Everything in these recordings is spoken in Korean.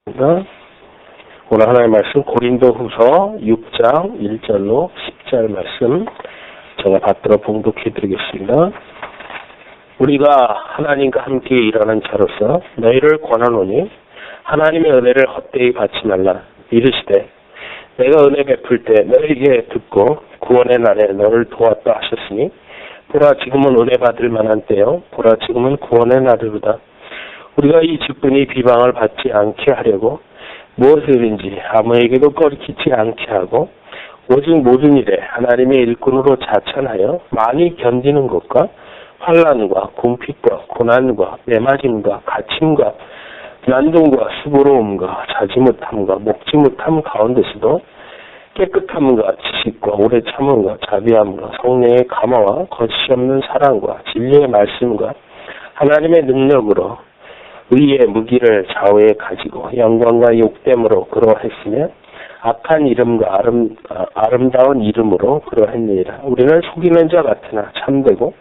오늘 하나의 말씀 고린도후서 6장 1절로 10절 말씀 제가 받들어 봉독해 드리겠습니다. 우리가 하나님과 함께 일하는 자로서 너희를 권하노니 하나님의 은혜를 헛되이 받지 말라. 이르시되 내가 은혜 베풀 때 너희에게 듣고 구원의 날에 너를 도왔다 하셨으니 보라 지금은 은혜 받을 만한 때요 보라 지금은 구원의 날이로다. 우리가 이 직분이 비방을 받지 않게 하려고 무엇이든지 아무에게도 꺼리키지 않게 하고 오직 모든 일에 하나님의 일꾼으로 자천하여 많이 견디는 것과 환난과 궁핍과 고난과 매맞음과 갇힘과 난동과 수고로움과 자지 못함과 먹지 못함 가운데서도 깨끗함과 지식과 오래 참음과 자비함과 성령의 감화와 거짓이 없는 사랑과 진리의 말씀과 하나님의 능력으로 의의 무기를 좌우에 가지고 영광과 욕됨으로 그러했으며 악한 이름과 아름다운 이름으로 그러했느니라. 우리는 속이는 자 같으나 참되고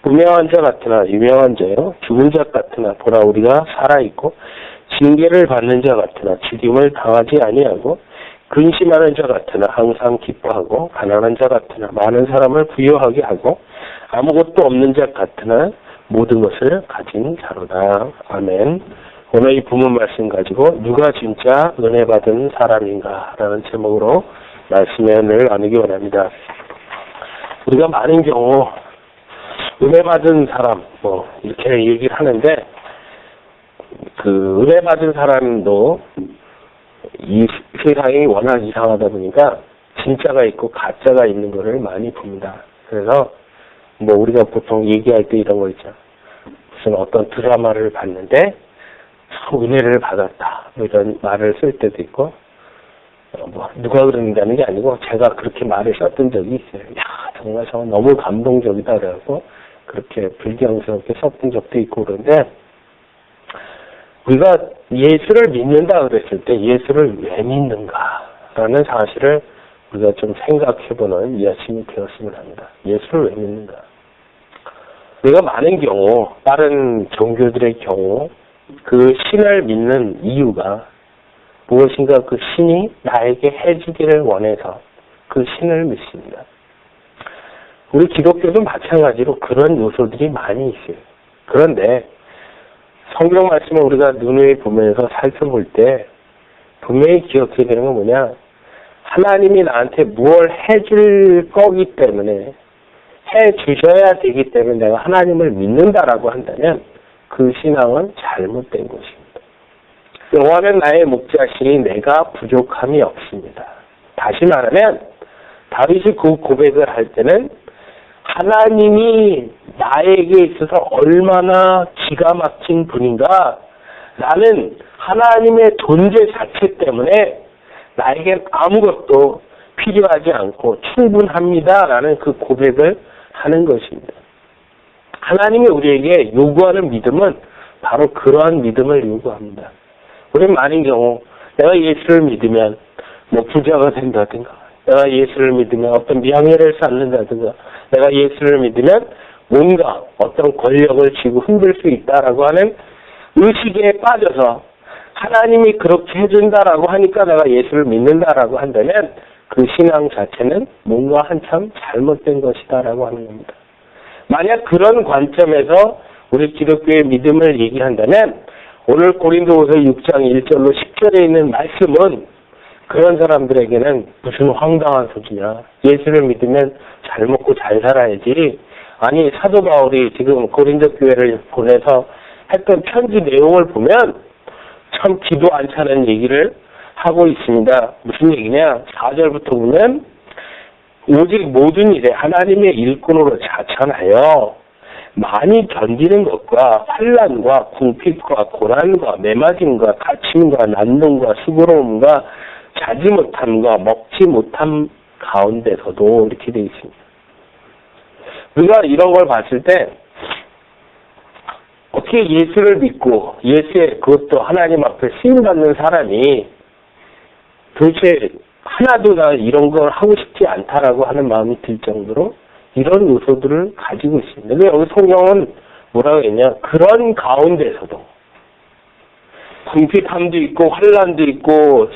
무명한 자 같으나 유명한 자요 죽은 자 같으나 보라 우리가 살아있고 징계를 받는 자 같으나 죽임을 당하지 아니하고 근심하는 자 같으나 항상 기뻐하고 가난한 자 같으나 많은 사람을 부유하게 하고 아무것도 없는 자 같으나 모든 것을 가진 자로다. 아멘. 오늘 이 부문 말씀 가지고 누가 진짜 은혜 받은 사람인가 라는 제목으로 말씀의 은혜를 나누기 원합니다. 우리가 많은 경우 은혜 받은 사람 이렇게 얘기를 하는데 그 은혜 받은 사람도 이 세상이 워낙 이상하다 보니까 진짜가 있고 가짜가 있는 것을 많이 봅니다. 그래서 우리가 보통 얘기할 때 이런 거 있죠. 무슨 어떤 드라마를 봤는데 은혜를 받았다 이런 말을 쓸 때도 있고 누가 그런다는 게 아니고 제가 그렇게 말을 썼던 적이 있어요. 야 정말 저 너무 감동적이다 그래서 그렇게 불경스럽게 썼던 적도 있고 그런데 우리가 예수를 믿는다 그랬을 때 예수를 왜 믿는가라는 사실을 우리가 좀 생각해보는 이 아침이 되었으면 합니다. 예수를 왜 믿는가? 우리가 많은 경우 다른 종교들의 경우 그 신을 믿는 이유가 무엇인가 그 신이 나에게 해주기를 원해서 그 신을 믿습니다. 우리 기독교도 마찬가지로 그런 요소들이 많이 있어요. 그런데 성경 말씀을 우리가 눈에 보면서 살펴볼 때 분명히 기억해야 되는 건 뭐냐? 하나님이 나한테 무엇을 해줄 거기 때문에 해주셔야 되기 때문에 내가 하나님을 믿는다라고 한다면 그 신앙은 잘못된 것입니다. 여호와는 나의 목자시니 내가 부족함이 없습니다. 다시 말하면 다윗이 그 고백을 할 때는 하나님이 나에게 있어서 얼마나 기가 막힌 분인가 나는 하나님의 존재 자체 때문에 나에겐 아무것도 필요하지 않고 충분합니다 라는 그 고백을 하는 것입니다. 하나님이 우리에게 요구하는 믿음은 바로 그러한 믿음을 요구합니다. 우리는 많은 경우 내가 예수를 믿으면 부자가 된다든가 내가 예수를 믿으면 어떤 명예를 쌓는다든가 내가 예수를 믿으면 뭔가 어떤 권력을 쥐고 흔들 수 있다라고 하는 의식에 빠져서 하나님이 그렇게 해준다라고 하니까 내가 예수를 믿는다라고 한다면 그 신앙 자체는 뭔가 한참 잘못된 것이다라고 하는 겁니다. 만약 그런 관점에서 우리 기독교의 믿음을 얘기한다면 오늘 고린도후서 6장 1절로 10절에 있는 말씀은 그런 사람들에게는 무슨 황당한 소리냐. 예수를 믿으면 잘 먹고 잘 살아야지. 아니 사도 바울이 지금 고린도 교회를 보내서 했던 편지 내용을 보면 참 기도 안 차는 얘기를 하고 있습니다. 무슨 얘기냐? 4절부터 보면 오직 모든 일에 하나님의 일꾼으로 자천하여 많이 견디는 것과 환난과 궁핍과 고난과 매맞음과 갇힘과 난동과 수고로움과 자지 못함과 먹지 못함 가운데서도 이렇게 되어 있습니다. 우리가 이런 걸 봤을 때 어떻게 예수를 믿고 예수의 그것도 하나님 앞에 쓰임받는 사람이 도대체 하나도 나 이런 걸 하고 싶지 않다라고 하는 마음이 들 정도로 이런 요소들을 가지고 있습니다. 근데 여기 성경은 뭐라고 했냐? 그런 가운데서도 궁핍함도 있고 환난도 있고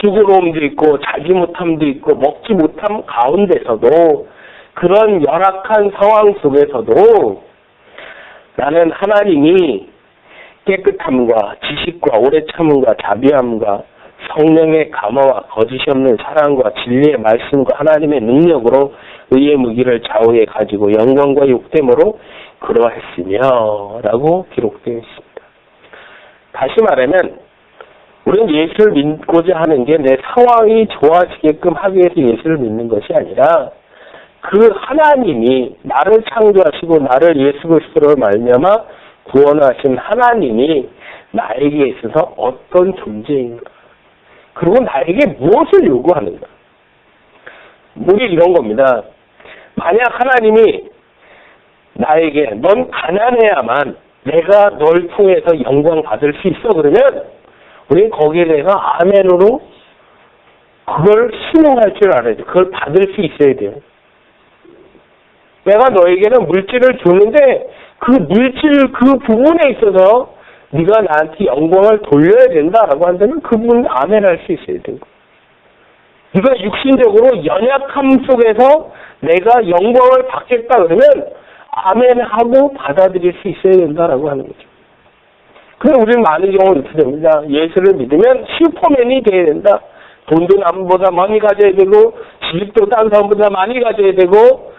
수고로움도 있고 자지 못함도 있고 먹지 못함 가운데서도 그런 열악한 상황 속에서도 나는 하나님이 깨끗함과 지식과 오래 참음과 자비함과 성령의 감화와 거짓이 없는 사랑과 진리의 말씀과 하나님의 능력으로 의의 무기를 좌우에 가지고 영광과 욕됨으로 그러했으며 라고 기록되어 있습니다. 다시 말하면 우리는 예수를 믿고자 하는 게 내 상황이 좋아지게끔 하기 위해서 예수를 믿는 것이 아니라 그 하나님이 나를 창조하시고 나를 예수 그리스도로 말미암아 구원하신 하나님이 나에게 있어서 어떤 존재인가, 그리고 나에게 무엇을 요구하는가. 우리 이런 겁니다. 만약 하나님이 나에게 넌 가난해야만 내가 널 통해서 영광 받을 수 있어 그러면 우리는 거기에 대해서 아멘으로 그걸 순응할 줄 알아야 돼. 그걸 받을 수 있어야 돼요. 내가 너에게는 물질을 주는데 그 물질 그 부분에 있어서 네가 나한테 영광을 돌려야 된다라고 한다면 그 부분은 아멘할 수 있어야 되고, 네가 육신적으로 연약함 속에서 내가 영광을 받겠다 그러면 아멘하고 받아들일 수 있어야 된다라고 하는 거죠. 근데 우리는 많은 경우 이렇게 됩니다. 예수를 믿으면 슈퍼맨이 돼야 된다. 돈도 남보다 많이 가져야 되고 지식도 딴 사람보다 많이 가져야 되고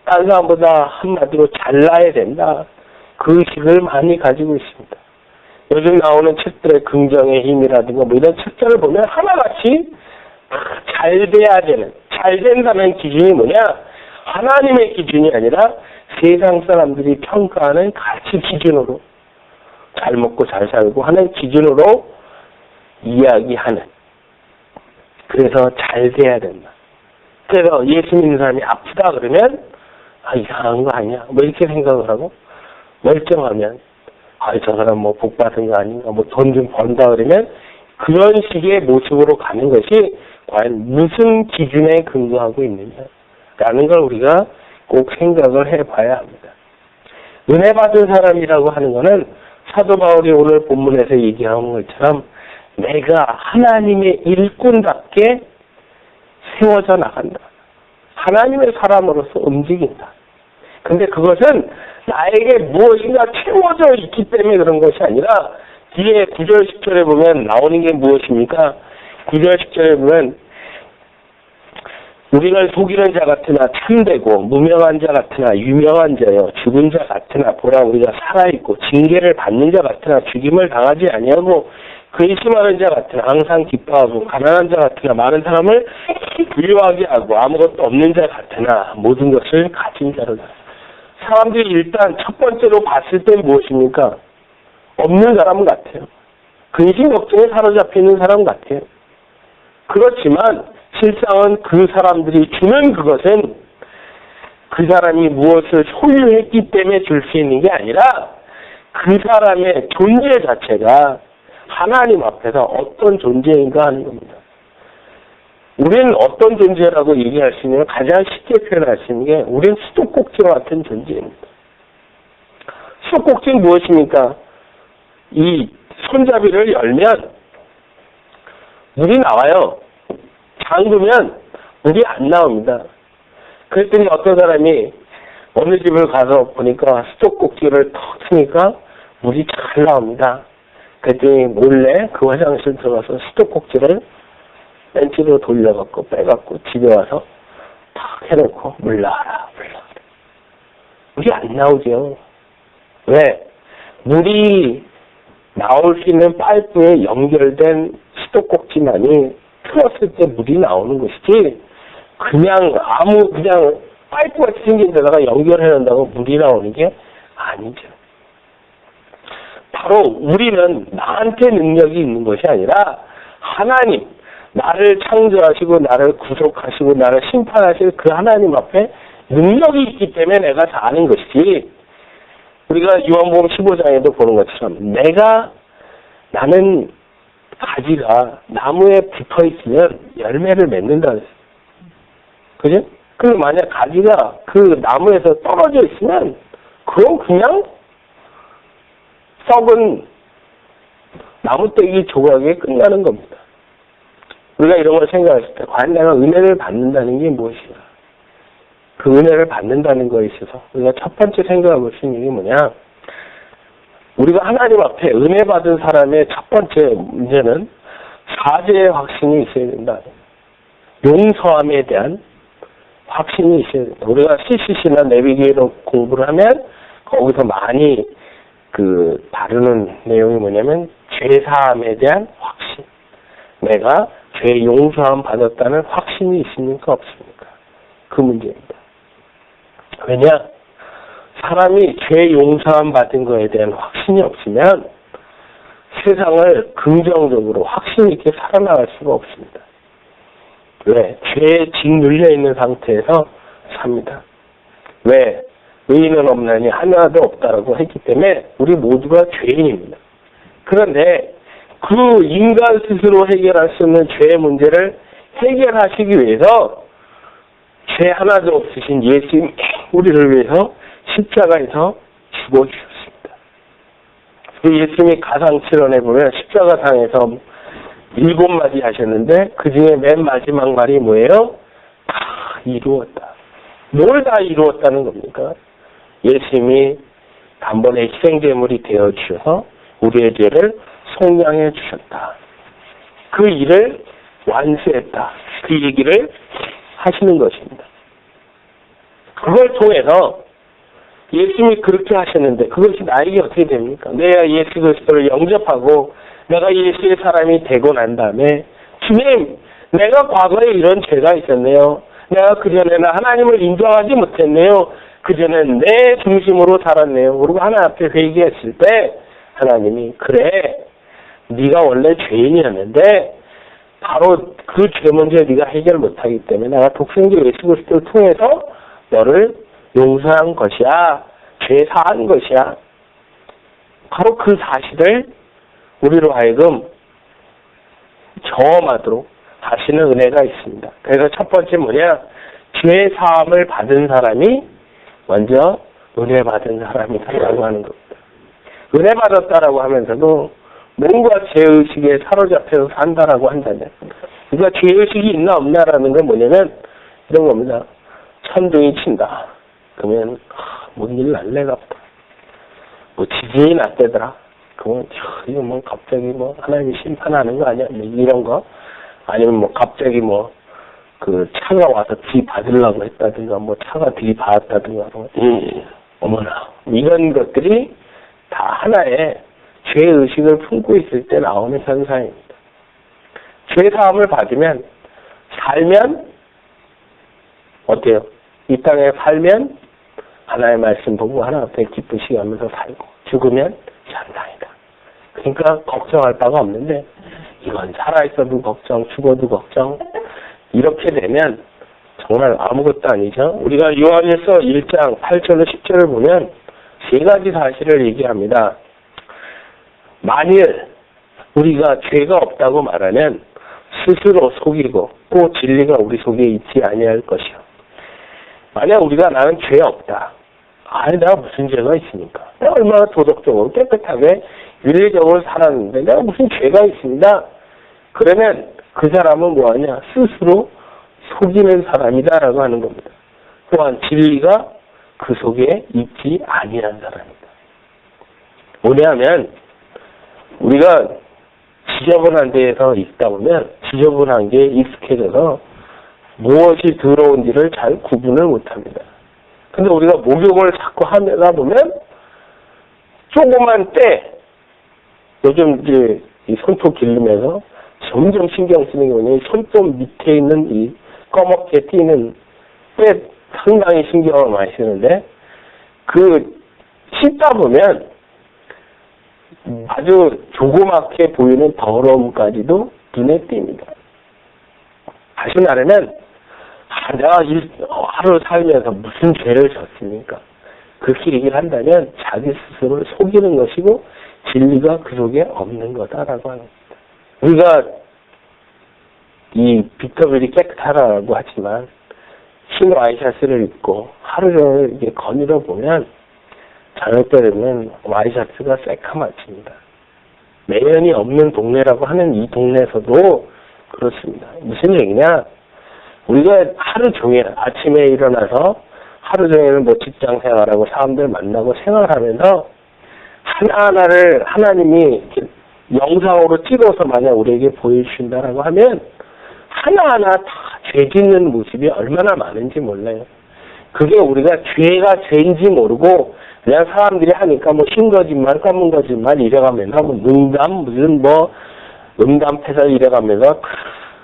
딴 사람보다 한마디로 잘나야 된다. 그 의식을 많이 가지고 있습니다. 요즘 나오는 책들의 긍정의 힘이라든가 뭐 이런 책들을 보면 하나같이 잘 돼야 되는, 잘 된다는 기준이 뭐냐? 하나님의 기준이 아니라 세상 사람들이 평가하는 가치 기준으로 잘 먹고 잘 살고 하는 기준으로 이야기하는, 그래서 잘 돼야 된다. 그래서 예수 믿는 사람이 아프다 그러면 이상한 거 아니야 뭐 이렇게 생각을 하고, 멀쩡하면 저 사람 뭐 복 받은 거 아닌가, 뭐 돈 좀 번다 그러면 그런 식의 모습으로 가는 것이 과연 무슨 기준에 근거하고 있느냐라는 걸 우리가 꼭 생각을 해봐야 합니다. 은혜 받은 사람이라고 하는 것은 사도 바울이 오늘 본문에서 얘기한 것처럼 내가 하나님의 일꾼답게 세워져 나간다. 하나님의 사람으로서 움직인다. 근데 그것은 나에게 무엇인가 채워져 있기 때문에 그런 것이 아니라 뒤에 9절 10절에 보면 나오는 게 무엇입니까? 9절 10절에 보면 우리를 속이는 자 같으나 참되고 무명한 자 같으나 유명한 자여 죽은 자 같으나 보라 우리가 살아있고 징계를 받는 자 같으나 죽임을 당하지 아니하고 근심하는 자 같으나 항상 기뻐하고 가난한 자 같으나 많은 사람을 미워하게 하고 아무것도 없는 자 같으나 모든 것을 가진 자로다. 사람들이 일단 첫 번째로 봤을 때 무엇입니까? 없는 사람 같아요. 근심 걱정에 사로잡혀 있는 사람 같아요. 그렇지만 실상은 그 사람들이 주는 그것은 그 사람이 무엇을 소유했기 때문에 줄 수 있는 게 아니라 그 사람의 존재 자체가 하나님 앞에서 어떤 존재인가 하는 겁니다. 우리는 어떤 존재라고 얘기할 수 있냐면 가장 쉽게 표현할 수 있는 게 우리는 수도꼭지와 같은 존재입니다. 수도꼭지는 무엇입니까? 이 손잡이를 열면 물이 나와요. 잠그면 물이 안 나옵니다. 그랬더니 어떤 사람이 어느 집을 가서 보니까 수도꼭지를 턱 트니까 물이 잘 나옵니다. 그랬더니 몰래 그 화장실 들어가서 수도꼭지를 벤치로 돌려갖고 빼갖고 집에 와서 탁 해놓고 물 나와라. 물이 안 나오죠. 왜? 물이 나올 수 있는 파이프에 연결된 수도꼭지만이 틀었을 때 물이 나오는 것이지 그냥 파이프같이 생긴 데다가 연결해 놓는다고 물이 나오는 게 아니죠. 바로 우리는 나한테 능력이 있는 것이 아니라 하나님, 나를 창조하시고 나를 구속하시고 나를 심판하실 그 하나님 앞에 능력이 있기 때문에 내가 사는 것이지, 우리가 요한복음 15장에도 보는 것처럼 나는 가지가 나무에 붙어 있으면 열매를 맺는다. 그죠? 그럼 만약 가지가 그 나무에서 떨어져 있으면 그럼 그냥 썩은 나무떼기 조각에 끝나는 겁니다. 우리가 이런 걸 생각했을 때 과연 내가 은혜를 받는다는 게 무엇이야? 그 은혜를 받는다는 거에 있어서 우리가 첫 번째 생각해 볼 수 있는 게 뭐냐? 우리가 하나님 앞에 은혜 받은 사람의 첫 번째 문제는 사죄의 확신이 있어야 된다. 용서함에 대한 확신이 있어야 된다. 우리가 CCC나 내비게이터 공부를 하면 거기서 많이 다루는 내용이 뭐냐면 죄사함에 대한 확신. 내가 죄 용서함 받았다는 확신이 있습니까? 없습니까? 그 문제입니다. 왜냐? 사람이 죄 용서함 받은 거에 대한 확신이 없으면 세상을 긍정적으로 확신 있게 살아나갈 수가 없습니다. 왜? 죄에 짓눌려 있는 상태에서 삽니다. 왜? 의인은 없나니 하나도 없다라고 했기 때문에 우리 모두가 죄인입니다. 그런데 그 인간 스스로 해결할 수 없는 죄의 문제를 해결하시기 위해서 죄 하나도 없으신 예수님 우리를 위해서 십자가에서 죽어주셨습니다. 예수님이 가상칠언에 보면 십자가상에서 7마디 하셨는데 그 중에 맨 마지막 말이 뭐예요? 다 이루었다. 뭘 다 이루었다는 겁니까? 예수님이 단번에 희생제물이 되어주셔서 우리의 죄를 속량해 주셨다. 그 일을 완수했다. 그 얘기를 하시는 것입니다. 그걸 통해서 예수님이 그렇게 하셨는데 그것이 나에게 어떻게 됩니까? 내가 예수 그리스도를 영접하고 내가 예수의 사람이 되고 난 다음에 주님, 내가 과거에 이런 죄가 있었네요. 내가 그전에는 하나님을 인정하지 못했네요. 그전에는 내 중심으로 살았네요. 그리고 하나님 앞에 회개했을 때 하나님이 그래, 네가 원래 죄인이었는데 바로 그 죄 문제 네가 해결 못하기 때문에 내가 독생자 예수 그리스도를 통해서 너를 용서한 것이야. 죄 사한 것이야. 바로 그 사실을 우리로 하여금 경험하도록 하시는 은혜가 있습니다. 그래서 첫 번째 뭐냐? 죄 사함을 받은 사람이 먼저 은혜 받은 사람이다라고 하는 겁니다. 은혜 받았다라고 하면서도 뭔가 죄의식에 사로잡혀서 산다라고 한다면, 그러니까 죄의식이 있나 없나라는 건 뭐냐면 이런 겁니다. 천둥이 친다. 그러면 뭔 일 날래가 보다. 뭐 지진이 났대더라. 그러면 이거 뭐 갑자기 뭐 하나님이 심판하는 거 아니야? 이런 거. 아니면 뭐 갑자기 뭐 그 차가 와서 들이받으려고 했다든가 뭐 차가 들이받았다든가 어머나 이런 것들이 다 하나의 죄의식을 품고 있을 때 나오는 현상입니다. 죄사함을 받으면 살면 어때요? 이 땅에 살면 하나님의 말씀 보고 하나 앞에 기쁘시게 하면서 살고 죽으면 천당이다. 그러니까 걱정할 바가 없는데 이건 살아있어도 걱정, 죽어도 걱정 이렇게 되면 정말 아무것도 아니죠. 우리가 요한일서 1장 8절로 10절을 보면 세 가지 사실을 얘기합니다. 만일 우리가 죄가 없다고 말하면 스스로 속이고 또 진리가 우리 속에 있지 아니할 것이요. 만약 우리가 나는 죄 없다. 아니 내가 무슨 죄가 있습니까? 내가 얼마나 도덕적으로 깨끗하게 윤리적으로 살았는데 내가 무슨 죄가 있습니다. 그러면 그 사람은 뭐하냐? 스스로 속이는 사람이다라고 하는 겁니다. 또한 진리가 그 속에 있지 아니한 사람이다. 뭐냐면 우리가 지저분한 데에서 있다 보면 지저분한 게 익숙해져서 무엇이 더러운지를 잘 구분을 못합니다. 근데 우리가 목욕을 자꾸 하다 보면 조그만 때 요즘 이제 이 손톱 기르면서 점점 신경 쓰는 게 뭐냐면 손톱 밑에 있는 이 검게 띄는 때 상당히 신경을 많이 쓰는데 그 씻다 보면 아주 조그맣게 보이는 더러움까지도 눈에 띕니다. 다시 말하면 내가 하루 살면서 무슨 죄를 졌습니까? 그렇게 얘기를 한다면 자기 스스로를 속이는 것이고 진리가 그 속에 없는 거다라고 하는 겁니다. 우리가 이 빅터빌이 깨끗하다고 하지만 흰 와이셔츠를 입고 하루 종일 이렇게 거닐어 보면 저녁 때 되면 와이셔츠가 새카맣습니다. 매연이 없는 동네라고 하는 이 동네에서도 그렇습니다. 무슨 얘기냐? 우리가 하루 종일 아침에 일어나서 하루 종일 뭐 직장 생활하고 사람들 만나고 생활하면서 하나하나를 하나님이 영상으로 찍어서 만약 우리에게 보여주신다라고 하면 하나하나 다 죄 짓는 모습이 얼마나 많은지 몰라요. 그게 우리가 죄가 죄인지 모르고 그냥 사람들이 하니까 뭐 흰거짓말, 까문거짓말 이래가면서 뭐 농담, 무슨 뭐 음담패설 이래가면서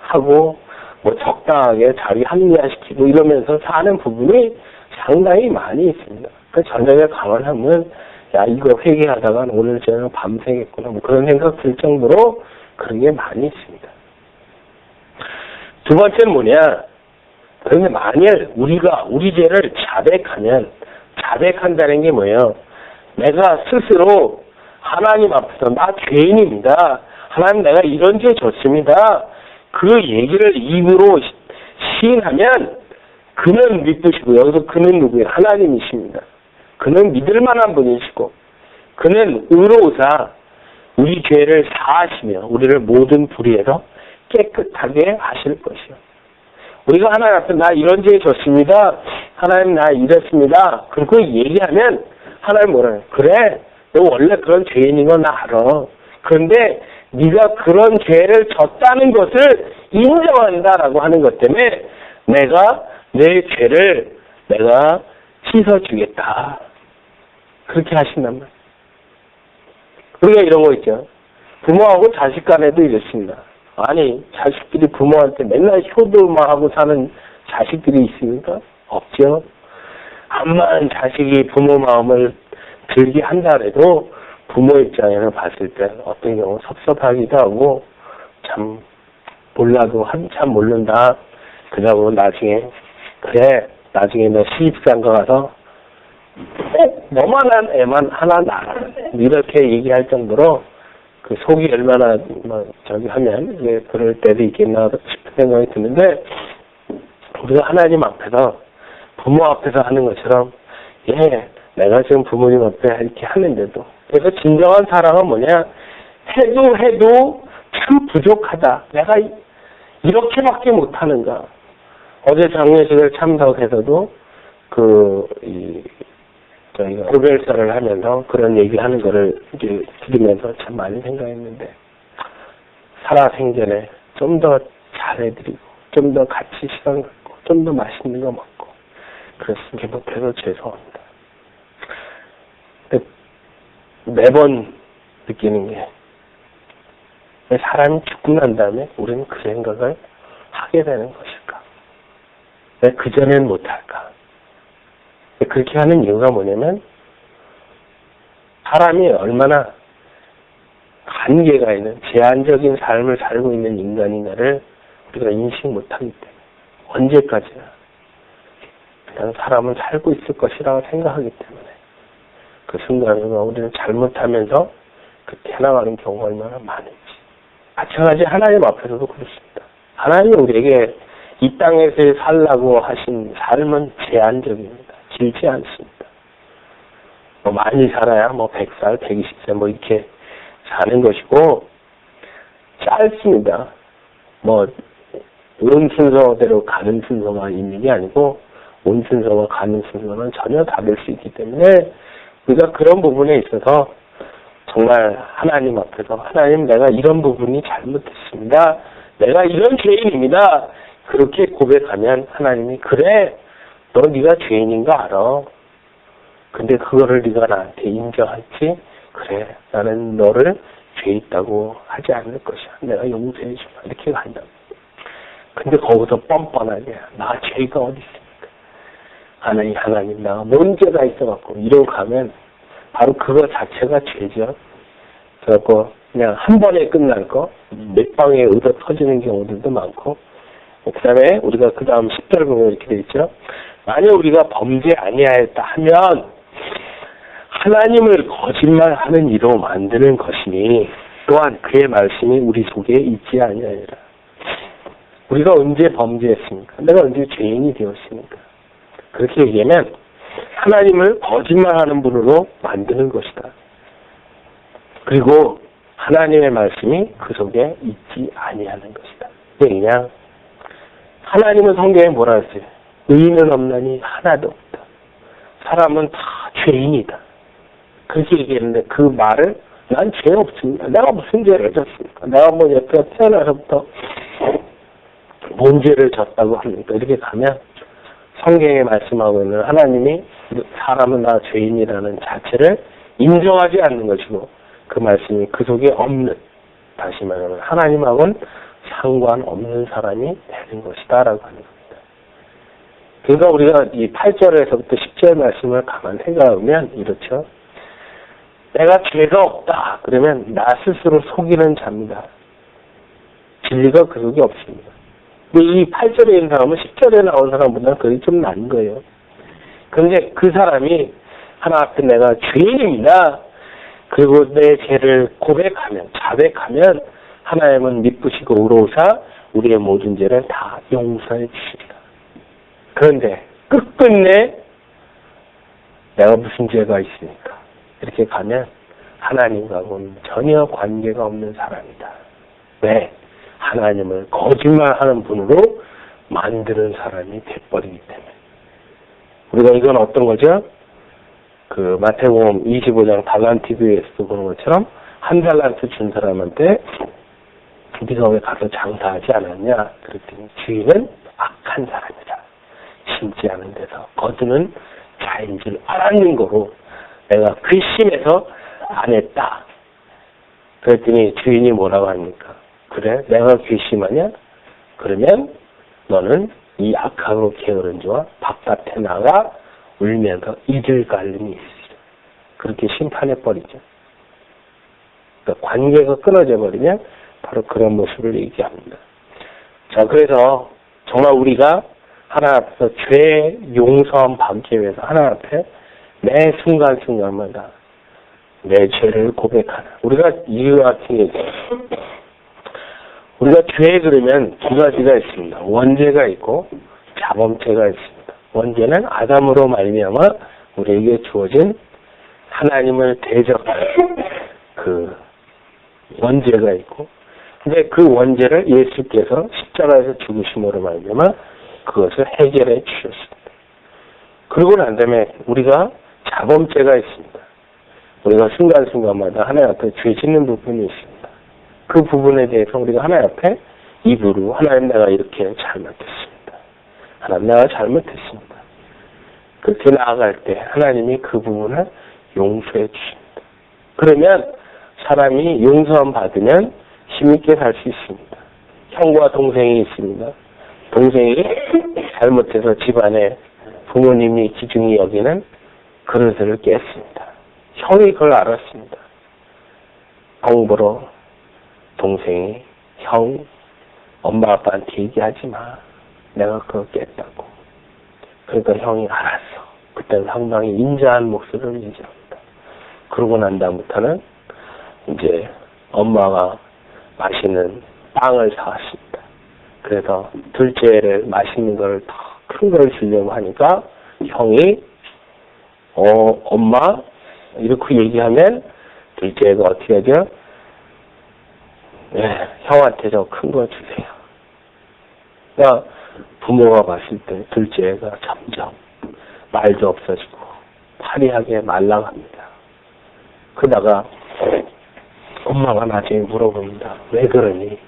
하고 뭐 적당하게 자기 합리화시키고 이러면서 사는 부분이 상당히 많이 있습니다. 그 저녁에 감안하면 야 이거 회개하다가 오늘 저녁 밤새겠구나 뭐 그런 생각 들 정도로 그런 게 많이 있습니다. 두 번째는 뭐냐? 그런데 만일 우리가 우리 죄를 자백하면 자백한다는 게 뭐예요? 내가 스스로 하나님 앞에서 나 죄인입니다. 하나님 내가 이런 죄 졌습니다. 그 얘기를 입으로 시인하면 그는 믿으시고 여기서 그는 누구예요? 하나님이십니다. 그는 믿을 만한 분이시고 그는 의로우사 우리 죄를 사하시며 우리를 모든 불의에서 깨끗하게 하실 것이요. 우리가 하나님 앞에 나 이런 죄 졌습니다. 하나님 나 이랬습니다. 그리고 얘기하면 하나님 뭐라 해요? 그래 너 원래 그런 죄인인 건 나 알아. 그런데 네가 그런 죄를 졌다는 것을 인정한다라고 하는 것 때문에 내가 내 죄를 내가 씻어주겠다. 그렇게 하신단 말이에요. 우리가 이런 거 있죠. 부모하고 자식 간에도 이렇습니다. 아니 자식들이 부모한테 맨날 효도만 하고 사는 자식들이 있습니까? 없죠. 암만 자식이 부모 마음을 들게 한다 해도 부모 입장에서 봤을 때 어떤 경우 섭섭하기도 하고 참 몰라도 한참 모른다. 그러다 보면 나중에 그래 나중에 너 시집장가 가서 너만한 애만 하나 낳아 이렇게 얘기할 정도로 그 속이 얼마나 저기 하면 왜 그럴 때도 있겠나 싶은 생각이 드는데 우리가 하나님 앞에서 부모 앞에서 하는 것처럼 예 내가 지금 부모님 앞에 이렇게 하는데도 그래서 진정한 사랑은 뭐냐 해도 참 부족하다 내가 이렇게밖에 못하는가 어제 장례식을 참석해서도 저희가 고별사를 하면서 그런 얘기하는 거를 이제 들으면서 참 많이 생각했는데 살아생전에 좀 더 잘해드리고 좀 더 같이 시간 갖고 좀 더 맛있는 거 먹고 그랬으면 못해서 죄송합니다. 근데 매번 느끼는 게 왜 사람이 죽고 난 다음에 우리는 그 생각을 하게 되는 것일까? 왜 그전엔 못할까? 그렇게 하는 이유가 뭐냐면 사람이 얼마나 한계가 있는 제한적인 삶을 살고 있는 인간인가를 우리가 인식 못하기 때문에 언제까지나 그냥 사람은 살고 있을 것이라고 생각하기 때문에 그 순간에 우리는 잘못하면서 그렇게 해나가는 경우가 얼마나 많은지 마찬가지 하나님 앞에서도 그렇습니다. 하나님이 우리에게 이 땅에서 살라고 하신 삶은 제한적입니다. 길지 않습니다. 뭐 많이 살아야 뭐 100살, 120세 뭐 이렇게 사는 것이고 짧습니다. 뭐 온 순서대로 가는 순서만 있는 게 아니고 온 순서와 가는 순서는 전혀 다를 수 있기 때문에 우리가 그런 부분에 있어서 정말 하나님 앞에서 하나님 내가 이런 부분이 잘못했습니다. 내가 이런 죄인입니다. 그렇게 고백하면 하나님이 그래 너 네가 죄인인 거 알아. 근데 그거를 네가 나한테 인정할지 그래 나는 너를 죄 있다고 하지 않을 것이야. 내가 용서해 주마. 이렇게 간다. 근데 거기서 뻔뻔하게 나 죄가 어디 있습니까? 하나님 내가 뭔 죄가 있어갖고 이러고 가면 바로 그거 자체가 죄죠. 그래갖고 그냥 한 번에 끝날 거 몇 방에 얻어 터지는 경우들도 많고 그 다음에 우리가 그 다음 10절 보면 이렇게 되어 있죠. 만약 우리가 범죄 아니하였다 하면 하나님을 거짓말하는 이로 만드는 것이니 또한 그의 말씀이 우리 속에 있지 아니하리라. 우리가 언제 범죄했습니까? 내가 언제 죄인이 되었습니까? 그렇게 얘기하면 하나님을 거짓말하는 분으로 만드는 것이다. 그리고 하나님의 말씀이 그 속에 있지 아니하는 것이다. 그냥 하나님은 성경에 뭐라 했어요? 의인은 없나니 하나도 없다. 사람은 다 죄인이다. 그렇게 얘기했는데 그 말을 난 죄 없습니다. 내가 무슨 죄를 졌습니까? 내가 뭐 여태껏 태어나서부터 뭔 죄를 졌다고 합니까? 이렇게 가면 성경에 말씀하고 있는 하나님이 사람은 다 죄인이라는 자체를 인정하지 않는 것이고 그 말씀이 그 속에 없는, 다시 말하면 하나님하고는 상관없는 사람이 되는 것이다 라고 하는 겁니다. 그러니까 우리가 이 8절에서부터 10절 말씀을 가만 생각하면 이렇죠. 내가 죄가 없다 그러면 나 스스로 속이는 자입니다. 진리가 그 속에 없습니다. 근데 이 8절에 있는 사람은 10절에 나온 사람보다는 그게 좀 난 거예요. 그런데 그 사람이 하나 앞에 내가 죄인입니다. 그리고 내 죄를 고백하면, 자백하면 하나님은 미쁘시고 의로우사 우리의 모든 죄를 다 용서해 주시리라. 그런데 끝끝내 내가 무슨 죄가 있습니까? 이렇게 가면 하나님과는 전혀 관계가 없는 사람이다. 왜? 하나님을 거짓말하는 분으로 만드는 사람이 돼버리기 때문에. 우리가 이건 어떤 거죠? 그 마태복음 25장 달란트비에서 보는 것처럼 한 달란트 준 사람한테 네가 왜 가서 장사하지 않았냐? 그랬더니 주인은 악한 사람이다. 심지 않은 데서 거두는 자인 줄 알았는 거로 내가 괘씸해서 안 했다. 그랬더니 주인이 뭐라고 합니까? 그래? 내가 괘씸하냐? 그러면 너는 이 악하고 게으른 자와 바깥에 나가 울면서 이들 갈림이 있으리라. 그렇게 심판해버리죠. 그러니까 관계가 끊어져 버리면 바로 그런 모습을 얘기합니다. 자, 그래서 정말 우리가 하나님 앞에서 죄 용서함 받기 위해서 하나님 앞에 매 순간순간마다 내 죄를 고백하는, 우리가 이와 같은 얘기, 우리가 죄 그러면 두 가지가 있습니다. 원죄가 있고 자범죄가 있습니다. 원죄는 아담으로 말미암아 우리에게 주어진 하나님을 대적하는 그 원죄가 있고, 근데 그 원죄를 예수께서 십자가에서 죽으심으로 말미암아 그것을 해결해 주셨습니다. 그러고 난 다음에 우리가 자범죄가 있습니다. 우리가 순간순간마다 하나님 앞에 죄 짓는 부분이 있습니다. 그 부분에 대해서 우리가 하나님 앞에 입으로 하나님 내가 이렇게 잘못했습니다. 하나님 내가 잘못했습니다. 그렇게 나아갈 때 하나님이 그 부분을 용서해 주십니다. 그러면 사람이 용서함 받으면 힘있게 살 수 있습니다. 형과 동생이 있습니다. 동생이 잘못해서 집안에 부모님이 기중히 여기는 그릇을 깼습니다. 형이 그걸 알았습니다. 공부로 동생이 형, 엄마 아빠한테 얘기하지 마. 내가 그거 깼다고. 그러니까 형이 알았어. 그때는 상당히 인자한 목소리를 유지합니다. 그러고 난 다음부터는 이제 엄마가 맛있는 빵을 사왔습니다. 그래서 둘째를 맛있는 걸 더 큰 걸 주려고 하니까 형이 엄마 이렇게 얘기하면 둘째가 어떻게 하죠? 네, 형한테 저 큰 거 주세요. 그러니까 부모가 봤을 때 둘째가 점점 말도 없어지고 파리하게 말라갑니다. 그러다가 엄마가 나중에 물어봅니다. 왜 그러니?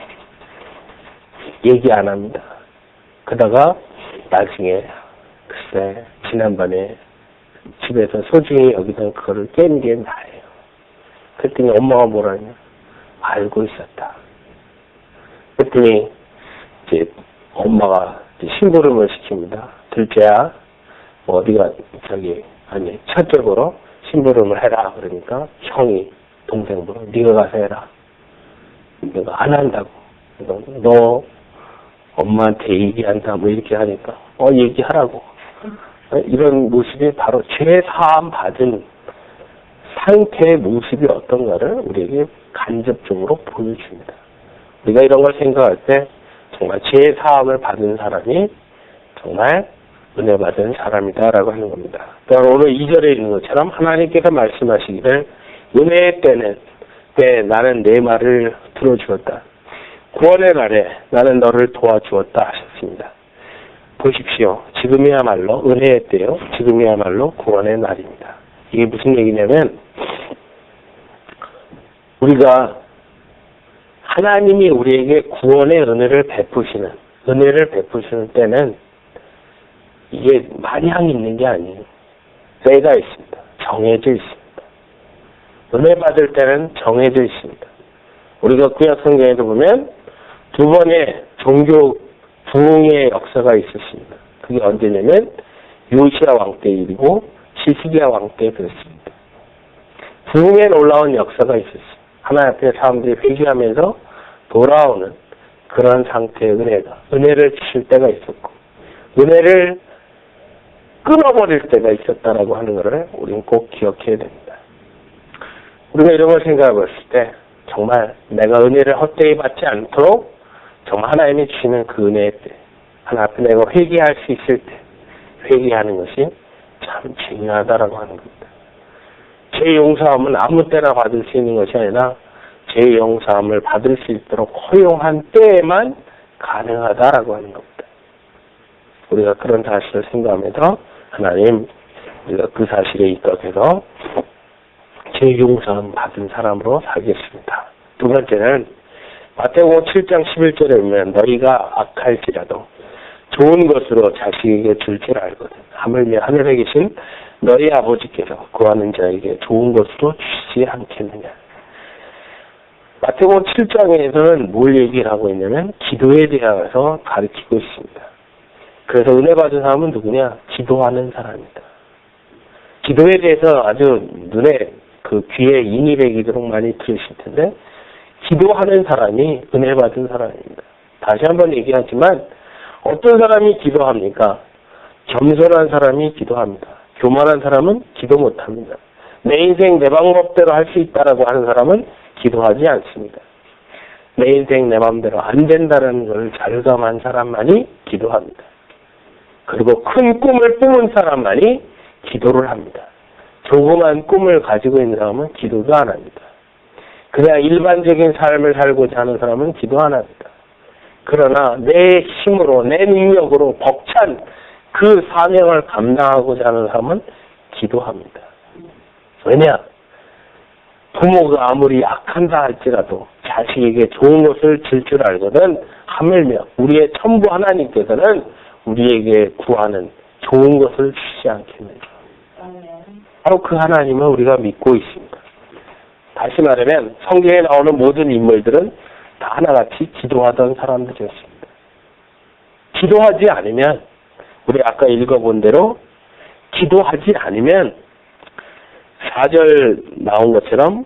얘기 안 합니다. 그러다가 나중에 글쎄 지난번에 집에서 소중히 여기던 그거를 깬 게 나예요. 그랬더니 엄마가 뭐라냐? 알고 있었다. 그랬더니 이제 엄마가 이제 심부름을 시킵니다. 둘째야, 뭐 어디가 첫째 보러 심부름을 해라. 그러니까 형이 동생 보러 네가 가서 해라. 내가 안 한다고. 그러니까 너 엄마한테 얘기한다 뭐 이렇게 하니까 얘기하라고. 이런 모습이 바로 죄 사함 받은 상태의 모습이 어떤가를 우리에게 간접적으로 보여줍니다. 우리가 이런 걸 생각할 때 정말 죄 사함을 받은 사람이 정말 은혜 받은 사람이다라고 하는 겁니다. 그러니까 오늘 2절에 있는 것처럼 하나님께서 말씀하시기를 은혜의 때는 때 나는 내 말을 들어주었다. 구원의 날에 나는 너를 도와주었다 하셨습니다. 보십시오. 지금이야말로 은혜의 때요. 지금이야말로 구원의 날입니다. 이게 무슨 얘기냐면 우리가 하나님이 우리에게 구원의 은혜를 베푸시는 때는 이게 마냥 있는 게 아니에요. 때가 있습니다. 정해져 있습니다. 은혜 받을 때는 정해져 있습니다. 우리가 구약 성경에도 보면 두 번의 종교 부흥의 역사가 있었습니다. 그게 언제냐면 요시야 왕 때 일이고 시스기야 왕 때 그랬습니다. 부흥에 놀라운 역사가 있었어요. 하나님 앞에 사람들이 회개하면서 돌아오는 그런 상태의 은혜를 주실 때가 있었고 은혜를 끊어버릴 때가 있었다라고 하는 것을 우리는 꼭 기억해야 됩니다. 우리가 이런 걸 생각해 봤을 때 정말 내가 은혜를 헛되이 받지 않도록 정말 하나님이 주시는 그 은혜의 때 하나님 앞에 내가 회개할 수 있을 때 회개하는 것이 참 중요하다라고 하는 겁니다. 제 용서함은 아무 때나 받을 수 있는 것이 아니라 제 용서함을 받을 수 있도록 허용한 때에만 가능하다라고 하는 겁니다. 우리가 그런 사실을 생각하면서 하나님 우리가 그 사실에 입각해서 제 용서함 받은 사람으로 살겠습니다. 두 번째는 마태복음 7장 11절에 보면 너희가 악할지라도 좋은 것으로 자식에게 줄 줄 알거든. 하물며 하늘에 계신 너희 아버지께서 구하는 자에게 좋은 것으로 주시지 않겠느냐. 마태복음 7장에서는 뭘 얘기를 하고 있냐면 기도에 대해서 가르치고 있습니다. 그래서 은혜 받은 사람은 누구냐? 기도하는 사람이다. 기도에 대해서 아주 눈에 귀에 인이 배기도록 많이 들으실 텐데 기도하는 사람이 은혜 받은 사람입니다. 다시 한번 얘기하지만 어떤 사람이 기도합니까? 겸손한 사람이 기도합니다. 교만한 사람은 기도 못합니다. 내 인생 내 방법대로 할 수 있다라고 하는 사람은 기도하지 않습니다. 내 인생 내 마음대로 안 된다는 걸 절감한 사람만이 기도합니다. 그리고 큰 꿈을 꾸는 사람만이 기도를 합니다. 조그만 꿈을 가지고 있는 사람은 기도도 안 합니다. 그냥 일반적인 삶을 살고자 하는 사람은 기도 안 합니다. 그러나 내 힘으로 내 능력으로 벅찬 그 사명을 감당하고자 하는 사람은 기도합니다. 왜냐? 부모가 아무리 약한다 할지라도 자식에게 좋은 것을 줄 줄 알거든 하물며 우리의 천부 하나님께서는 우리에게 구하는 좋은 것을 주시지 않겠느냐. 바로 그 하나님을 우리가 믿고 있습니다. 다시 말하면 성경에 나오는 모든 인물들은 다 하나같이 기도하던 사람들이었습니다. 기도하지 않으면 우리 아까 읽어본 대로 기도하지 않으면 4절 나온 것처럼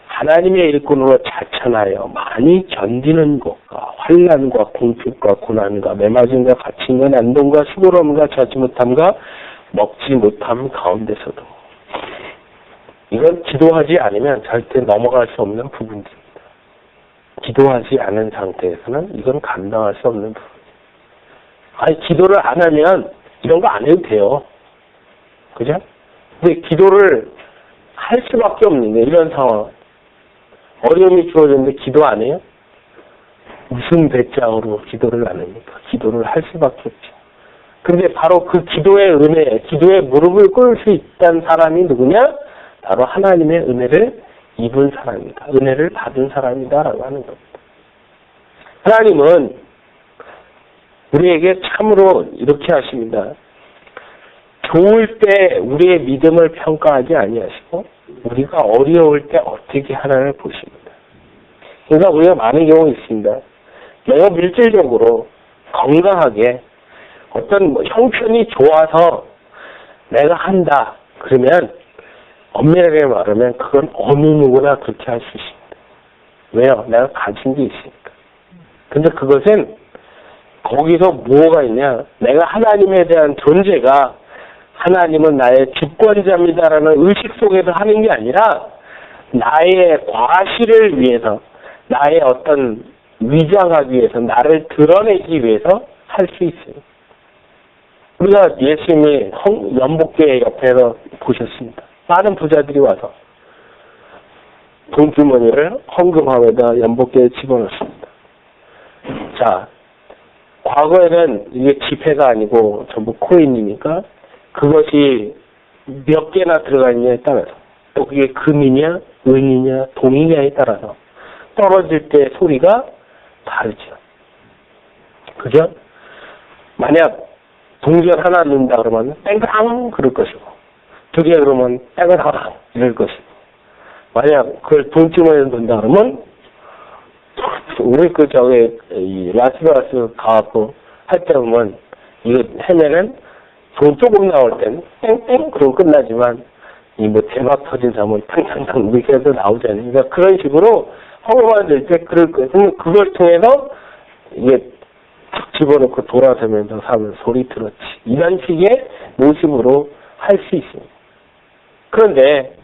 하나님의 일꾼으로 자천하여 많이 견디는 것과 환난과 공핍과 고난과 매맞음과 갇힘과 난동과 수고로움과 자지 못함과 먹지 못함 가운데서도 이건 기도하지 않으면 절대 넘어갈 수 없는 부분입니다. 기도하지 않은 상태에서는 이건 감당할 수 없는 부분이에요. 아니 기도를 안 하면 이런 거 안 해도 돼요. 그죠? 근데 기도를 할 수밖에 없는데 이런 상황 어려움이 주어졌는데 기도 안 해요? 무슨 배짱으로 기도를 안 합니까? 기도를 할 수밖에 없죠. 근데 바로 그 기도의 은혜, 기도의 무릎을 꿇을 수 있다는 사람이 누구냐? 바로 하나님의 은혜를 입은 사람이다. 은혜를 받은 사람이다라고 하는 겁니다. 하나님은 우리에게 참으로 이렇게 하십니다. 좋을 때 우리의 믿음을 평가하지 아니하시고 우리가 어려울 때 어떻게 하나를 보십니다. 그러니까 우리가 많은 경우 있습니다. 매우 물질적으로 건강하게 어떤 형편이 좋아서 내가 한다 그러면 엄밀하게 말하면 그건 어느 누구나 그렇게 할 수 있습니다. 왜요? 내가 가진 게 있으니까. 근데 그것은 거기서 뭐가 있냐? 내가 하나님에 대한 존재가 하나님은 나의 주권자입니다라는 의식 속에서 하는 게 아니라 나의 과실을 위해서 나의 어떤 위장하기 위해서 나를 드러내기 위해서 할 수 있어요. 우리가 예수님이 연복궤 옆에서 보셨습니다. 많은 부자들이 와서 돈주머니를 헌금함에다 연복계에 집어넣습니다. 자, 과거에는 이게 지폐가 아니고 전부 코인이니까 그것이 몇 개나 들어가 있냐에 따라서 또 그게 금이냐 은이냐 동이냐에 따라서 떨어질 때 소리가 다르죠. 그죠? 만약 동전 하나 넣는다 그러면 땡강 그럴 것이고 2개 그러면 땡강 이럴 것이고 만약 그걸 돈주머니에 넣는다 그러면 우리 이 라스베가스 가갖고 할 때 보면 이거 헤매는 돈 조금 나올 땐 땡땡 그러고 끝나지만 이 뭐 대박 터진 사람은 탕탕탕 이렇게 해서 나오잖아요. 그러니까 그런 식으로 허구만 될 때 그럴 거예요. 그럼 그걸 통해서 이게 탁 집어넣고 돌아서면서 사면 소리 들었지. 이런 식의 모습으로 할 수 있습니다. 그런데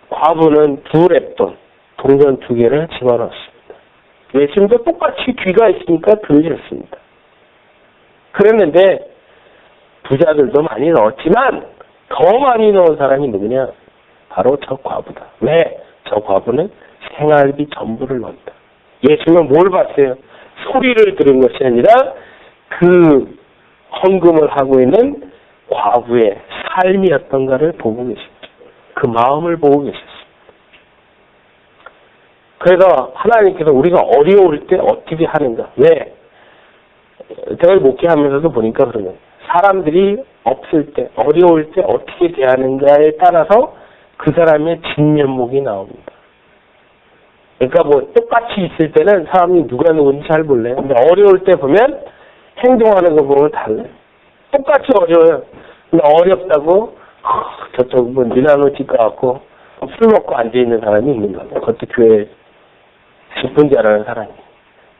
과부는 2랩돈, 동전 2개를 집어넣었습니다. 예수님도 똑같이 귀가 있으니까 들으셨습니다. 그랬는데 부자들도 많이 넣었지만 더 많이 넣은 사람이 누구냐? 바로 저 과부다. 왜? 저 과부는 생활비 전부를 넣었다. 예수님은 뭘 봤어요? 소리를 들은 것이 아니라 그 헌금을 하고 있는 과부의 삶이었던가를 보고 계십니다. 그 마음을 보고 계셨습니다. 그래서 하나님께서 우리가 어려울 때 어떻게 하는가? 왜? 제가 목회하면서도 보니까 그러면 사람들이 없을 때, 어려울 때 어떻게 대하는가에 따라서 그 사람의 진면목이 나옵니다. 그러니까 뭐 똑같이 있을 때는 사람이 누가 누군지 잘 몰라요. 근데 어려울 때 보면 행동하는 거 보면 달라요. 똑같이 어려워요. 근데 어렵다고 저쪽 뭐 미나노 집 가갖고 술 먹고 앉아있는 사람이 있는 거예요. 그것도 교회에 기쁜 자라는 사람이.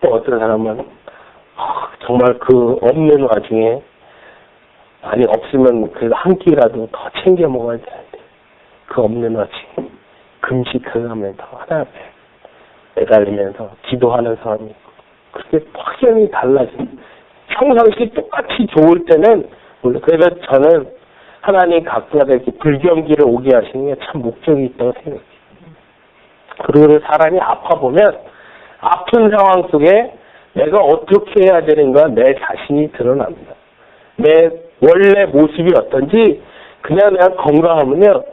또 어떤 사람은 정말 그 없는 와중에 아니 없으면 그래도 한 끼라도 더 챙겨 먹어야 되는데 그 없는 와중에 금식하면서 하나 앞에 매달리면서 기도하는 사람이 있고 그렇게 확연히 달라져요. 평상시 똑같이 좋을 때는 그래서 저는 하나님 각자가 이렇게 불경기를 오게 하시는 게 참 목적이 있다고 생각해요. 그리고 사람이 아파 보면 아픈 상황 속에 내가 어떻게 해야 되는가 내 자신이 드러납니다. 내 원래 모습이 어떤지 그냥 내가 건강하면요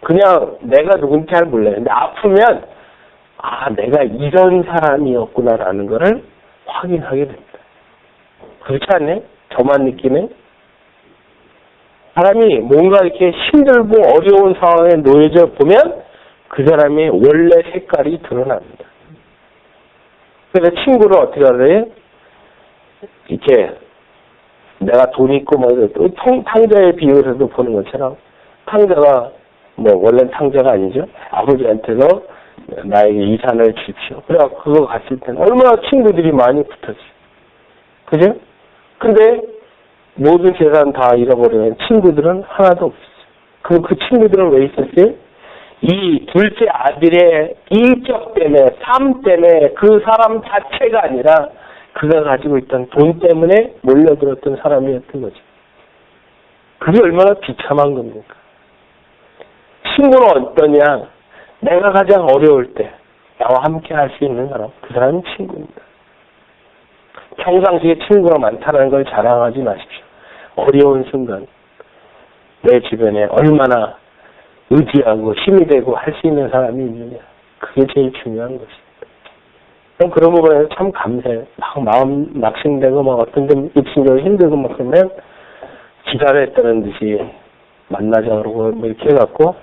그냥 내가 누군지 잘 몰라요. 근데 아프면 아 내가 이런 사람이었구나라는 거를 확인하게 됩니다. 그렇지 않네? 저만 느끼네? 사람이 뭔가 이렇게 힘들고 어려운 상황에 놓여져 보면 그 사람의 원래 색깔이 드러납니다. 그래서 친구를 어떻게 하래? 이렇게 내가 돈 있고 뭐 탕자의 비유에서도 보는 것처럼 탕자가 뭐 원래는 탕자가 아니죠. 아버지한테서 나에게 이산을 주십시오. 그래 그거 갔을 때는 얼마나 친구들이 많이 붙었지. 그죠? 근데 모든 재산 다 잃어버리면 친구들은 하나도 없었어요. 그럼 그 친구들은 왜 있었어요? 이 둘째 아들의 인격 때문에, 삶 때문에 그 사람 자체가 아니라 그가 가지고 있던 돈 때문에 몰려들었던 사람이었던 거죠. 그게 얼마나 비참한 겁니까? 친구는 어떠냐? 내가 가장 어려울 때 나와 함께 할 수 있는 사람, 그 사람이 친구입니다. 평상시에 친구가 많다는 걸 자랑하지 마십시오. 어려운 순간 내 주변에 얼마나 의지하고 힘이 되고 할 수 있는 사람이 있느냐. 그게 제일 중요한 것입니다. 그럼 그런 부분에서 참 감사해요. 막 마음 낙심되고 막 어떤 좀 입신적으로 힘들고 막 그러면 기다렸다는 듯이 만나자 그러고 뭐 이렇게 해갖고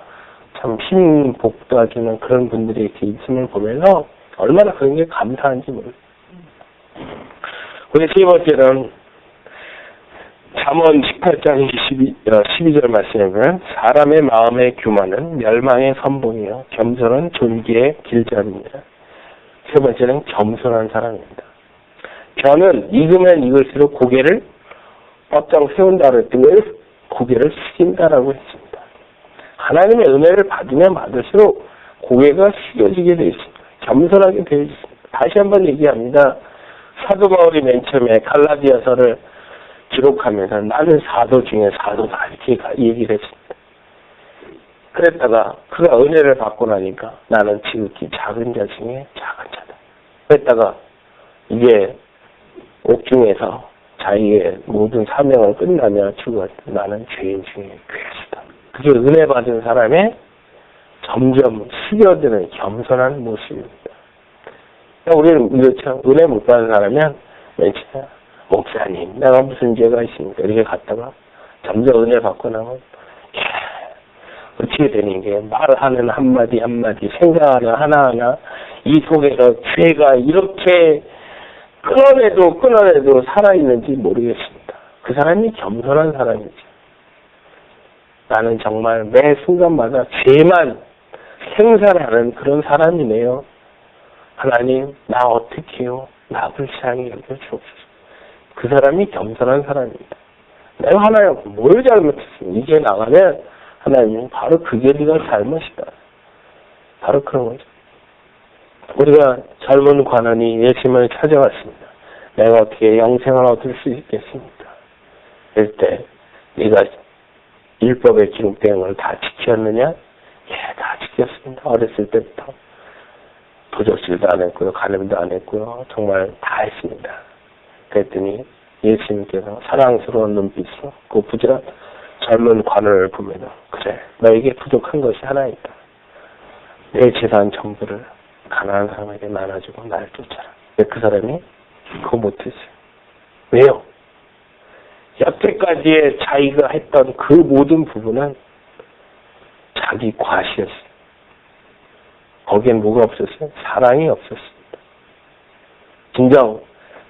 참 힘 복도해주는 그런 분들이 이렇게 있음을 보면서 얼마나 그런 게 감사한지 모르겠어요. 우리 세 번째는 잠언 18장 12절 말씀에 보면 사람의 마음의 교만은 멸망의 선봉이요 겸손은 존귀의 길잡이입니다. 세 번째는 겸손한 사람입니다. 저는 익으면 익을수록 고개를 뻗정 세운다고 했더니 고개를 숙인다라고 했습니다. 하나님의 은혜를 받으면 받을수록 고개가 숙여지게 되어 있습니다. 겸손하게 되어 있습니다. 다시 한번 얘기합니다. 사도 바울이 맨 처음에 갈라디아서를 기록하면서 나는 사도 중에 사도다 이렇게 얘기를 했습니다. 그랬다가 그가 은혜를 받고 나니까 나는 지극히 작은 자 중에 작은 자다. 그랬다가 이제 옥중에서 자기의 모든 사명을 끝나며 죽었다. 나는 죄인 중에 괴수다. 그게 은혜 받은 사람의 점점 숙여드는 겸손한 모습입니다. 우리는 이렇죠. 은혜 못 받은 사람은 맨 처음에 목사님 내가 무슨 죄가 있습니까? 이렇게 갔다가 점점 은혜 받고 나면 어떻게 되는 게 말하는 한마디 한마디 생각하는 하나하나 이 속에서 죄가 이렇게 끊어내도 살아있는지 모르겠습니다. 그 사람이 겸손한 사람이죠. 나는 정말 매 순간마다 죄만 생산하는 그런 사람이네요. 하나님 나 어떻게 해요? 나 불쌍히 여겨주옵소서. 그 사람이 겸손한 사람입니다. 내가 하나님 뭘 잘못했습니까? 이게 나가면 하나님 바로 그게 네가 잘못이다. 바로 그런 거죠. 우리가 젊은 관원이 예수님을 찾아왔습니다. 내가 어떻게 영생을 얻을 수 있겠습니까? 그럴 때 네가 율법에 기록된 걸 다 지켰느냐? 예, 다 지켰습니다. 어렸을 때부터 도적질도 안 했고요. 간음도 안 했고요. 정말 다 했습니다. 그랬더니 예수님께서 사랑스러운 눈빛으로 그 부지런 젊은 관원을 보면서 그래 너에게 부족한 것이 하나 있다. 내 재산 전부를 가난한 사람에게 나눠주고 나를 쫓아라. 그 사람이 그거 못했어요. 왜요? 여태까지의 자기가 했던 그 모든 부분은 자기 과시였어요. 거기엔 뭐가 없었어요? 사랑이 없었습니다. 진정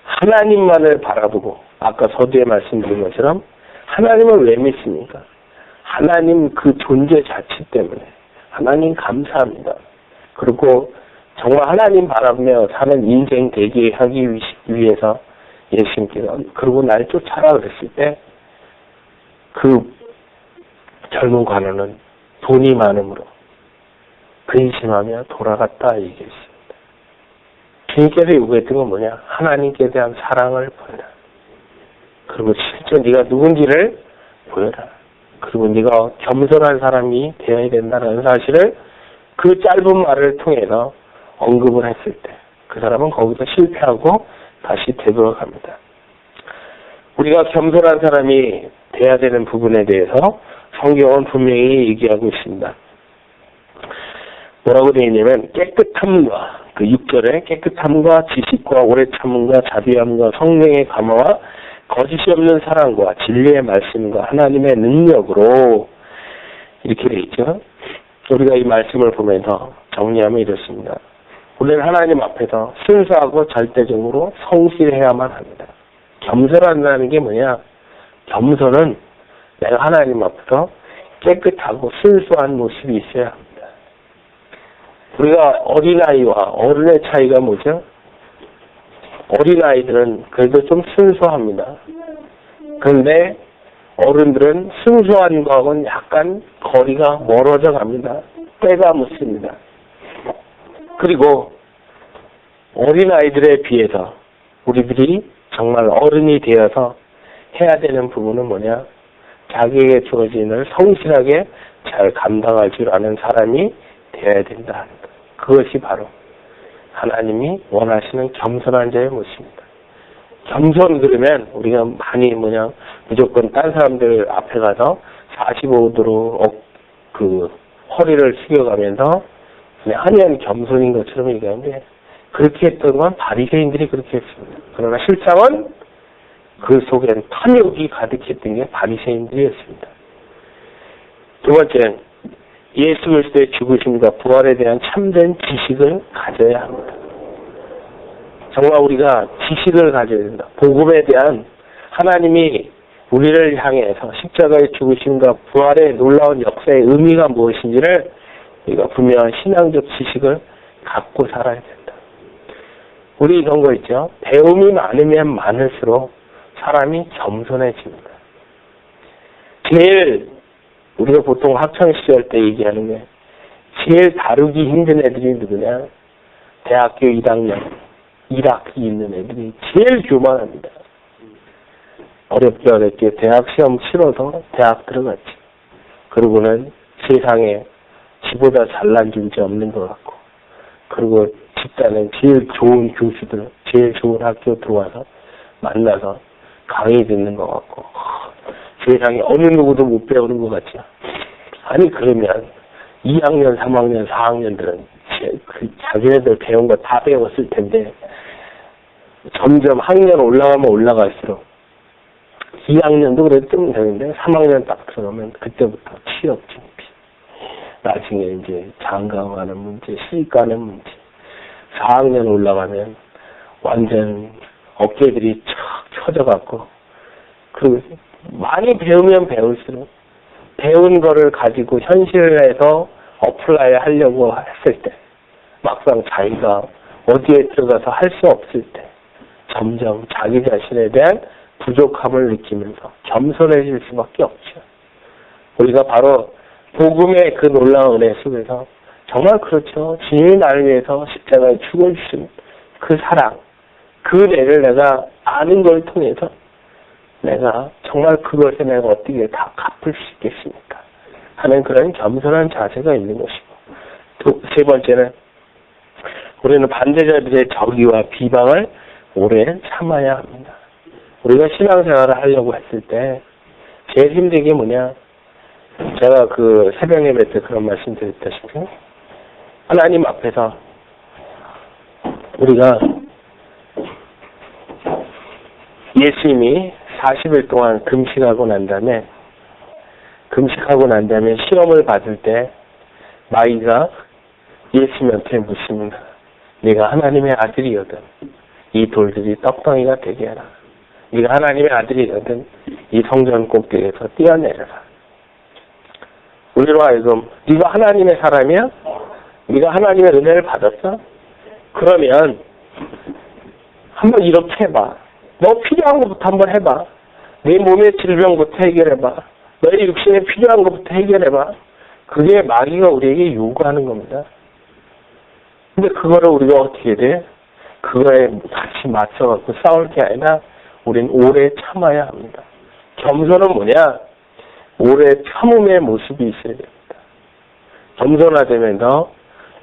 하나님만을 바라보고 아까 서두에 말씀드린 것처럼 하나님을 왜 믿습니까? 하나님 그 존재 자체 때문에 하나님 감사합니다. 그리고 정말 하나님 바라보며 사는 인생 되게 하기 위해서 예수님께서 그리고 날 쫓아라 그랬을 때 그 젊은 관원은 돈이 많음으로 근심하며 돌아갔다 얘기했습니다. 주님께서 요구했던 건 뭐냐? 하나님께 대한 사랑을 보여라. 그리고 실제 네가 누군지를 보여라. 그리고 네가 겸손한 사람이 되어야 된다는 사실을 그 짧은 말을 통해서 언급을 했을 때 그 사람은 거기서 실패하고 다시 되돌아갑니다. 우리가 겸손한 사람이 돼야 되는 부분에 대해서 성경은 분명히 얘기하고 있습니다. 뭐라고 되어 있냐면 깨끗함과 그 6절에 깨끗함과 지식과 오래 참음과 자비함과 성령의 감화와 거짓이 없는 사랑과 진리의 말씀과 하나님의 능력으로 이렇게 되어 있죠. 우리가 이 말씀을 보면서 정리하면 이렇습니다. 우리는 하나님 앞에서 순수하고 절대적으로 성실해야만 합니다. 겸손한다는 게 뭐냐? 겸손은 내가 하나님 앞에서 깨끗하고 순수한 모습이 있어야 합니다. 우리가 어린아이와 어른의 차이가 뭐죠? 어린아이들은 그래도 좀 순수합니다. 그런데 어른들은 순수한 거하고는 약간 거리가 멀어져 갑니다. 때가 묻습니다. 그리고 어린아이들에 비해서 우리들이 정말 어른이 되어서 해야 되는 부분은 뭐냐? 자기에게 주어진 일을 성실하게 잘 감당할 줄 아는 사람이 되어야 된다. 그것이 바로 하나님이 원하시는 겸손한 자의 모습입니다. 겸손 그러면 우리가 많이 무조건 딴 사람들 앞에 가서 45도로 그 허리를 숙여가면서 한연 겸손인 것처럼 얘기하는데 그렇게 했던 건 바리새인들이 그렇게 했습니다. 그러나 실상은 그 속엔 탐욕이 가득했던 게 바리새인들이었습니다. 두 번째, 예수 그리스도의 죽으심과 부활에 대한 참된 지식을 가져야 합니다. 정말 우리가 지식을 가져야 된다. 복음에 대한 하나님이 우리를 향해서 십자가의 죽으심과 부활의 놀라운 역사의 의미가 무엇인지를 우리가 분명한 신앙적 지식을 갖고 살아야 된다. 우리 이런 거 있죠. 배움이 많으면 많을수록 사람이 겸손해집니다. 제일 우리가 보통 학창시절 때 얘기하는 게 제일 다루기 힘든 애들이 누구냐? 대학교 1학년, 1학기 있는 애들이 제일 교만합니다. 어렵게 대학 시험 치러서 대학 들어갔지. 그러고는 세상에 지보다 잘난 존재 없는 것 같고, 그리고 집단은 제일 좋은 교수들, 제일 좋은 학교 들어와서 만나서 강의 듣는 것 같고, 세상에 어느 누구도 못 배우는 것 같죠. 아니, 그러면 2학년, 3학년, 4학년들은 자기네들 배운 거 다 배웠을 텐데, 점점 학년 올라가면 올라갈수록 2학년도 그래도 좀 되는데 3학년 딱 들어가면 그때부터 취업 준비, 나중에 이제 장가 가는 문제, 시집 가는 문제, 4학년 올라가면 완전 어깨들이 척 처져갖고, 그리고 많이 배우면 배울수록 배운 거를 가지고 현실에서 어플라이 하려고 했을 때, 막상 자기가 어디에 들어가서 할 수 없을 때 점점 자기 자신에 대한 부족함을 느끼면서 겸손해질 수밖에 없죠. 우리가 바로 복음의 그 놀라운 은혜 속에서 정말 그렇죠. 주님이 나를 위해서 십자가에 죽어주신 그 사랑, 그 은혜를 내가 아는 걸 통해서 내가 정말 그것에 내가 어떻게 다 갚을 수 있겠습니까? 하는 그런 겸손한 자세가 있는 것이고, 세 번째는 우리는 반대자들의 적의와 비방을 오래 참아야 합니다. 우리가 신앙생활을 하려고 했을 때 제일 힘든 게 뭐냐? 제가 그 새벽 예배 때 그런 말씀 드렸다시피 하나님 앞에서 우리가 예수님이 40일 동안 금식하고 난 다음에 시험을 받을 때 마귀가 예수님한테 묻습니다. 네가 하나님의 아들이거든 이 돌들이 떡덩이가 되게 하라. 네가 하나님의 아들이거든 이 성전 꼭대기에서 뛰어내려라. 우리로 하여금 네가 하나님의 사람이야? 네가 하나님의 은혜를 받았어? 그러면 한번 이렇게 해봐. 너 필요한 것부터 한번 해봐. 내 몸의 질병부터 해결해봐. 너의 육신에 필요한 것부터 해결해봐. 그게 마귀가 우리에게 요구하는 겁니다. 근데 그거를 우리가 어떻게 돼? 그거에 같이 맞서갖고 싸울 게 아니라 우린 오래 참아야 합니다. 겸손은 뭐냐? 오래 참음의 모습이 있어야 됩니다. 겸손하다면서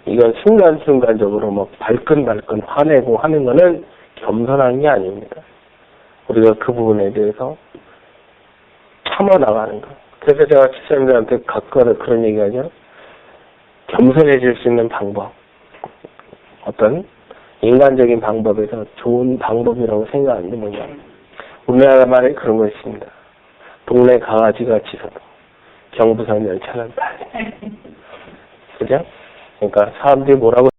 이건 순간순간적으로 뭐 발끈발끈 화내고 하는 거는 겸손한 게 아닙니다. 우리가 그 부분에 대해서 참아나가는 거. 그래서 제가 집사님들한테 가끔 그런 얘기하죠. 겸손해질 수 있는 방법. 어떤 인간적인 방법에서 좋은 방법이라고 생각하는 게 뭐냐. 우리나라 말에 그런 거 있습니다. 동네 강아지가 짖어도 경부선 열차는 빨리. 그죠? 그러니까 사람들이 뭐라고